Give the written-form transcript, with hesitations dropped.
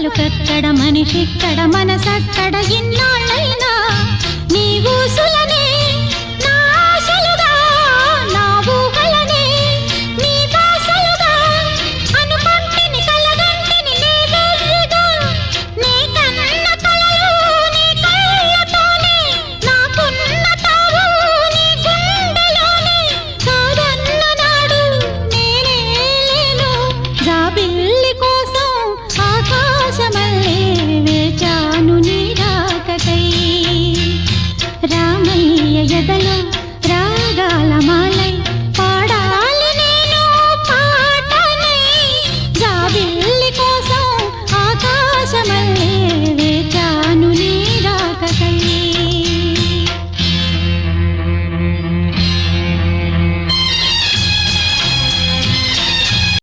పలుకక్కడ మనిషిక్కడ మనసక్కడ ఇన్నాళ్ళైనా నీ ఊసులనే నా ఆశలుగా నా ఊహలనే నీ దాసలుగా అనుకుంటిని కలగంటిని నీ వెర్రిగా నీ కన్న కలలు నీ కళ్ళతోనే నాకున్న తావు నీ గుండెలోనే కాదన్న నాడు నేనే లేను జాబిల్లి కోసం ఆకాశమల్లే వేచాను నీ రాకకై రామయ్య ఎదలో